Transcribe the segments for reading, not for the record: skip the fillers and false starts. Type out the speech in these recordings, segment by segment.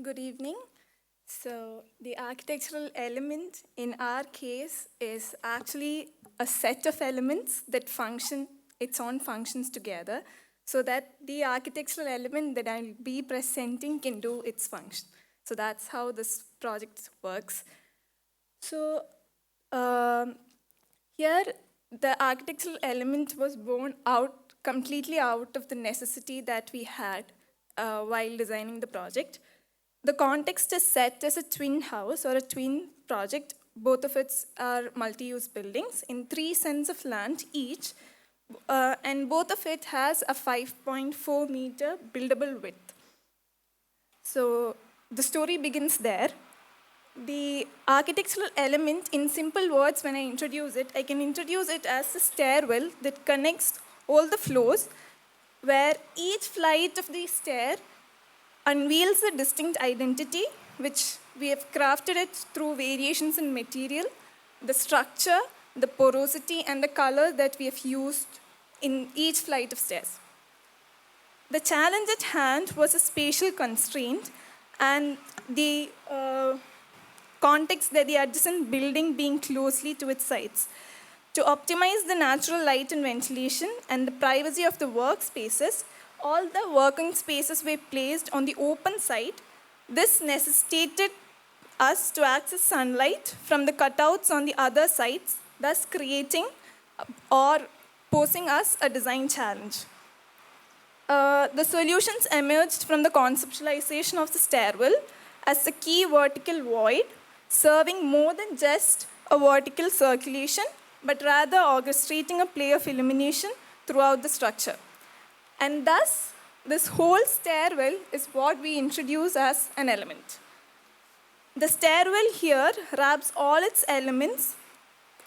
Good evening. So, the architectural element in our case is actually a set of elements that function its own functions together so that the architectural element that I'll be presenting can do its function. So, that's how this project works. So, um, here the architectural element was born out completely out of the necessity that we had while designing the project. The context is set as a twin house or a twin project. Both of it are multi-use buildings in 3 cents of land each, and both of it has a 5.4-meter buildable width. So the story begins there. The architectural element, in simple words, when I introduce it, I can introduce it as a stairwell that connects all the floors, where each flight of the stair unveils a distinct identity, which we have crafted it through variations in material, the structure, the porosity, and the color that we have used in each flight of stairs. The challenge at hand was a spatial constraint and the context that the adjacent building being closely to its sides. To optimize the natural light and ventilation and the privacy of the workspaces, all the working spaces were placed on the open side. This necessitated us to access sunlight from the cutouts on the other sides, thus creating or posing us a design challenge. The solutions emerged from the conceptualization of the stairwell as a key vertical void, serving more than just a vertical circulation, but rather orchestrating a play of illumination throughout the structure. And thus, this whole stairwell is what we introduce as an element. The stairwell here wraps all its elements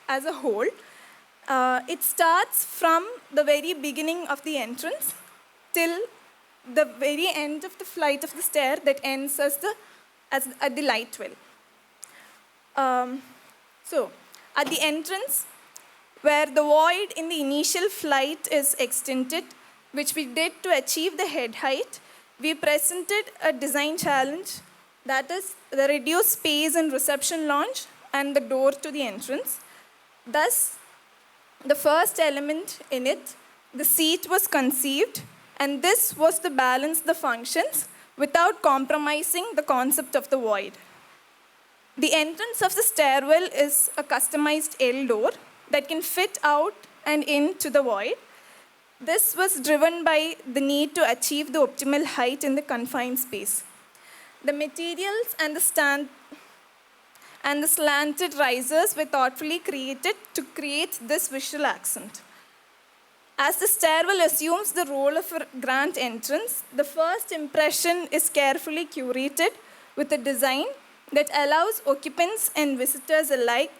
as a whole. It starts from the very beginning of the entrance till the very end of the flight of the stair that ends at the light well. So, at the entrance, where the void in the initial flight is extended, which we did to achieve the head height, we presented a design challenge, that is the reduced space in reception lounge and the door to the entrance. Thus, the first element in it, the seat, was conceived, and this was to balance the functions without compromising the concept of the void. The entrance of the stairwell is a customized L door that can fit out and into the void. This was driven by the need to achieve the optimal height in the confined space. The materials and the slanted risers were thoughtfully created to create this visual accent. As the stairwell assumes the role of a grand entrance, the first impression is carefully curated with a design that allows occupants and visitors alike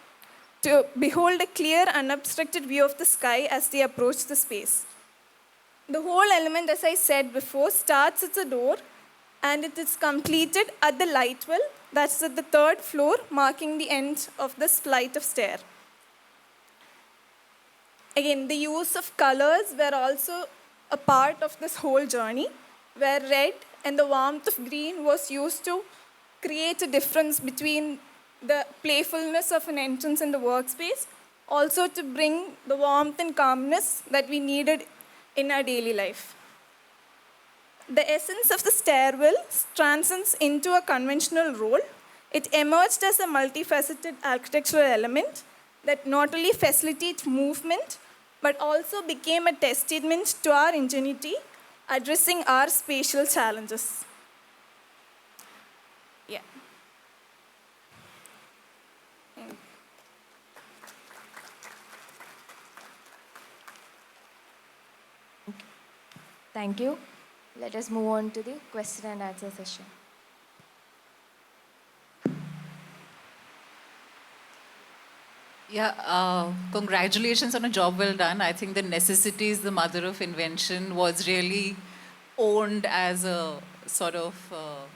to behold a clear, unobstructed view of the sky as they approach the space. The whole element, as I said before, starts at the door and it is completed at the light well, that's at the 3rd floor, marking the end of this flight of stair. Again, the use of colors were also a part of this whole journey, where red and the warmth of green was used to create a difference between the playfulness of an entrance in the workspace, also to bring the warmth and calmness that we needed in our daily life. The essence of the stairwell transcends into a conventional role. It emerged as a multifaceted architectural element that not only facilitates movement, but also became a testament to our ingenuity, addressing our spatial challenges. Yeah. Thank you. Let us move on to the question and answer session. Yeah, congratulations on a job well done. I think the necessity is the mother of invention was really owned as a sort of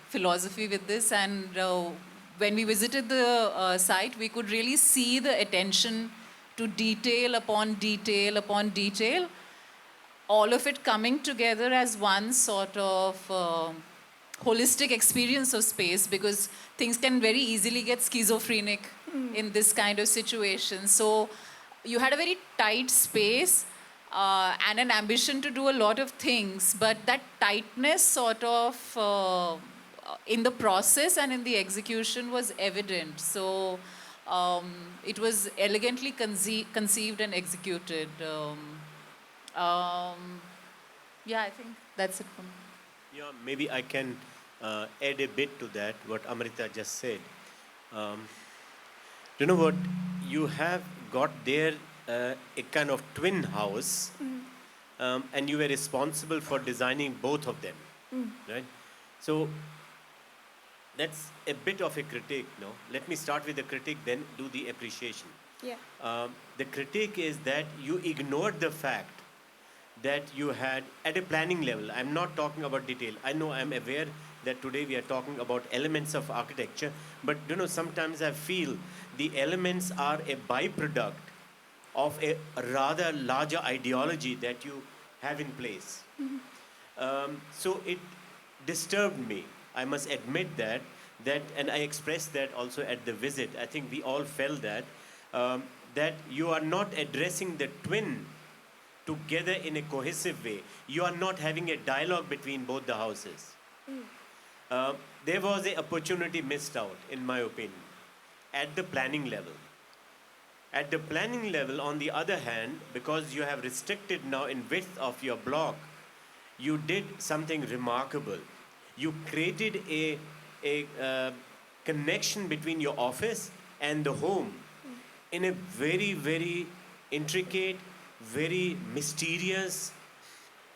philosophy with this. And when we visited the site, we could really see the attention to detail upon detail upon detail, all of it coming together as one sort of holistic experience of space, because things can very easily get schizophrenic in this kind of situation. So you had a very tight space and an ambition to do a lot of things, but that tightness sort of in the process and in the execution was evident. So it was elegantly conceived and executed. Yeah, I think that's it for me. Yeah, maybe I can add a bit to that, what Amrita just said. You know what? You have got there a kind of twin house, and you were responsible for designing both of them, right? So that's a bit of a critique, no? Let me start with the critique, then do the appreciation. Yeah. The critique is that you ignored the fact that you had, at a planning level, I'm not talking about detail. I know, I'm aware that today we are talking about elements of architecture, but you know, sometimes I feel the elements are a byproduct of a rather larger ideology that you have in place. So it disturbed me. I must admit that, and I expressed that also at the visit. I think we all felt that, that you are not addressing the twin together in a cohesive way. You are not having a dialogue between both the houses. There was an opportunity missed out, in my opinion, at the planning level. At the planning level, on the other hand, because you have restricted now in width of your block, you did something remarkable. You created a connection between your office and the home in a very, very intricate, very mysterious.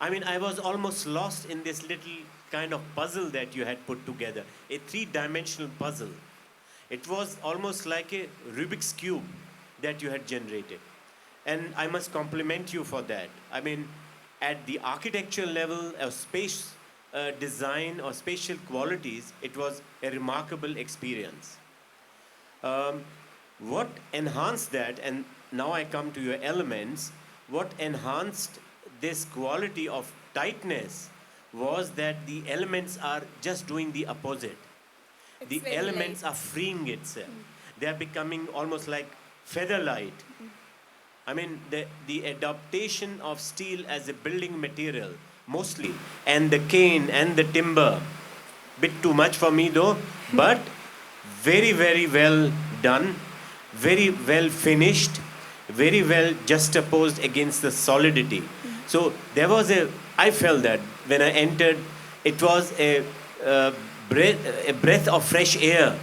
I mean, I was almost lost in this little kind of puzzle that you had put together, a three-dimensional puzzle. It was almost like a Rubik's Cube that you had generated. And I must compliment you for that. I mean, at the architectural level of space design or spatial qualities, it was a remarkable experience. What enhanced that, and now I come to your elements, what enhanced this quality of tightness was that the elements are just doing the opposite. It's The very elements light. are freeing itself. They are becoming almost like feather light. I mean, the adaptation of steel as a building material, mostly, and the cane and the timber, bit too much for me though, but very, very well done, very well finished, very well juxtaposed against the solidity. So there was I felt that when I entered, it was a breath of fresh air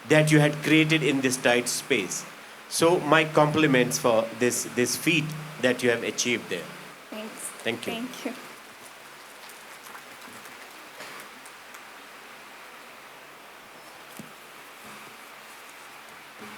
that you had created in this tight space. So my compliments for this feat that you have achieved there. Thanks. Thank you. Thank you.